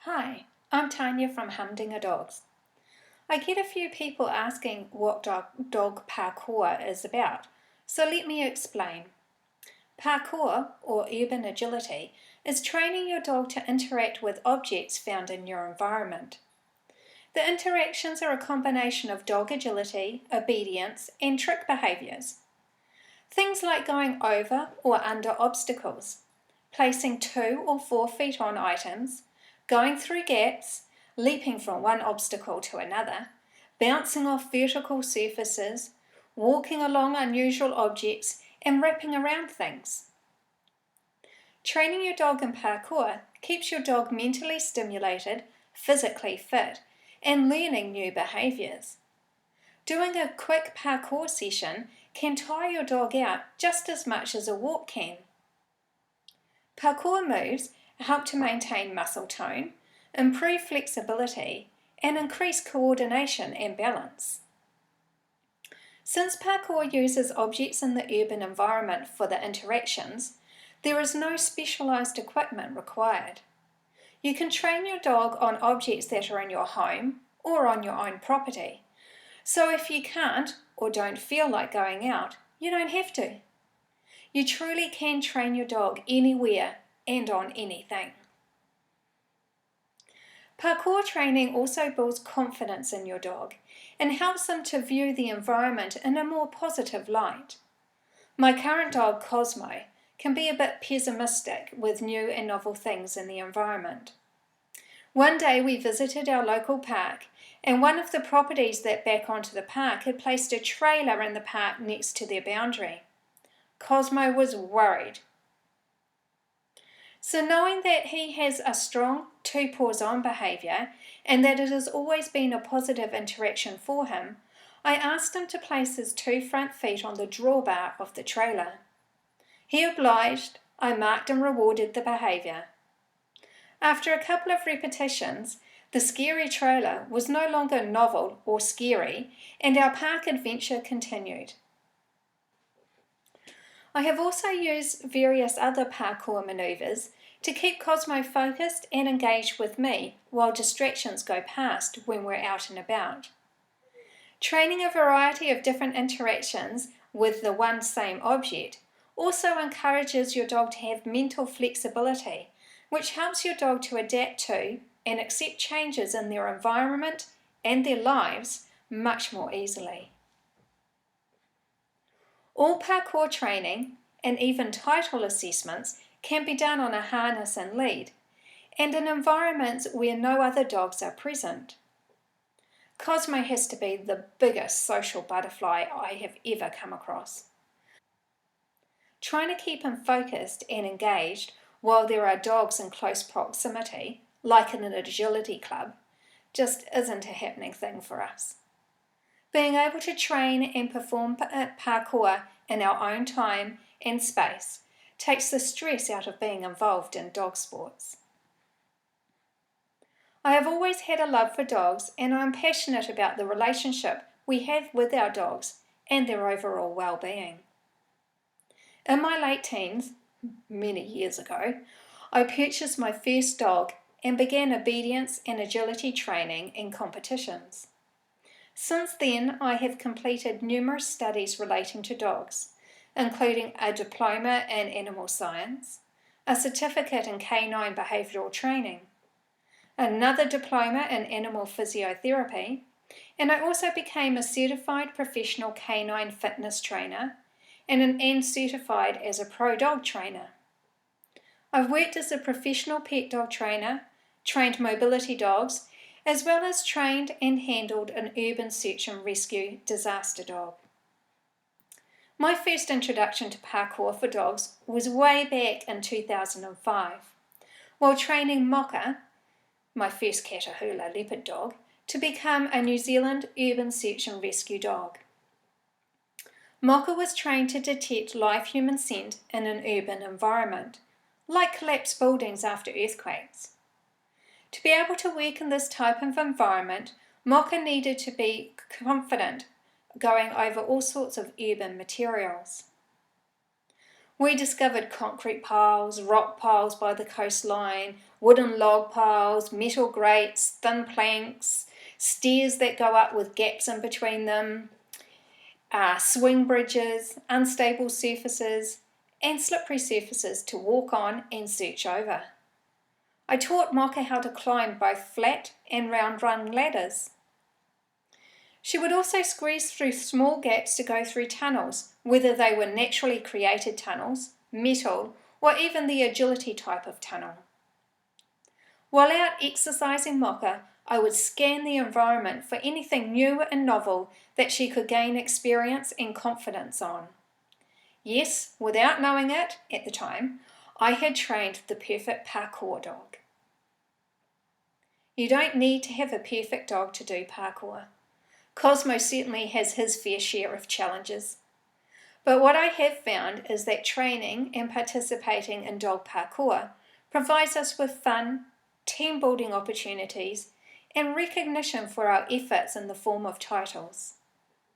Hi, I'm Tanya from Humdinger Dogs. I get a few people asking what dog parkour is about, so let me explain. Parkour, or urban agility, is training your dog to interact with objects found in your environment. The interactions are a combination of dog agility, obedience, and trick behaviours. Things like going over or under obstacles, placing 2 or 4 feet on items, going through gaps, leaping from one obstacle to another, bouncing off vertical surfaces, walking along unusual objects, and wrapping around things. Training your dog in parkour keeps your dog mentally stimulated, physically fit, and learning new behaviours. Doing a quick parkour session can tire your dog out just as much as a walk can. Parkour moves help to maintain muscle tone, improve flexibility, and increase coordination and balance. Since parkour uses objects in the urban environment for the interactions, there is no specialised equipment required. You can train your dog on objects that are in your home or on your own property. So if you can't or don't feel like going out, you don't have to. You truly can train your dog anywhere and on anything. Parkour training also builds confidence in your dog and helps them to view the environment in a more positive light. My current dog, Cosmo, can be a bit pessimistic with new and novel things in the environment. One day we visited our local park, and one of the properties that back onto the park had placed a trailer in the park next to their boundary. Cosmo was worried. So knowing that he has a strong 2 paws on behaviour and that it has always been a positive interaction for him, I asked him to place his 2 front feet on the drawbar of the trailer. He obliged. I marked and rewarded the behaviour. After a couple of repetitions, the scary trailer was no longer novel or scary, and our park adventure continued. I have also used various other parkour manoeuvres to keep Cosmo focused and engaged with me while distractions go past when we're out and about. Training a variety of different interactions with the one same object also encourages your dog to have mental flexibility, which helps your dog to adapt to and accept changes in their environment and their lives much more easily. All parkour training and even title assessments can be done on a harness and lead, and in environments where no other dogs are present. Cosmo has to be the biggest social butterfly I have ever come across. Trying to keep him focused and engaged while there are dogs in close proximity, like in an agility club, just isn't a happening thing for us. Being able to train and perform parkour in our own time and space takes the stress out of being involved in dog sports. I have always had a love for dogs, and I'm passionate about the relationship we have with our dogs and their overall well-being. In my late teens, many years ago, I purchased my first dog and began obedience and agility training in competitions. Since then, I have completed numerous studies relating to dogs, including a diploma in animal science, a certificate in canine behavioural training, another diploma in animal physiotherapy, and I also became a certified professional canine fitness trainer and certified as a pro dog trainer. I've worked as a professional pet dog trainer, trained mobility dogs, as well as trained and handled an urban search and rescue disaster dog. My first introduction to parkour for dogs was way back in 2005, while training Mocha, my first Catahoula leopard dog, to become a New Zealand urban search and rescue dog. Mocha was trained to detect live human scent in an urban environment, like collapsed buildings after earthquakes. To be able to work in this type of environment, Mocha needed to be confident going over all sorts of urban materials. We discovered concrete piles, rock piles by the coastline, wooden log piles, metal grates, thin planks, stairs that go up with gaps in between them, swing bridges, unstable surfaces, and slippery surfaces to walk on and search over. I taught Mocha how to climb both flat and round-run ladders. She would also squeeze through small gaps to go through tunnels, whether they were naturally created tunnels, metal, or even the agility type of tunnel. While out exercising Mocha, I would scan the environment for anything new and novel that she could gain experience and confidence on. Yes, without knowing it at the time, I had trained the perfect parkour dog. You don't need to have a perfect dog to do parkour. Cosmo certainly has his fair share of challenges. But what I have found is that training and participating in dog parkour provides us with fun, team building opportunities, and recognition for our efforts in the form of titles.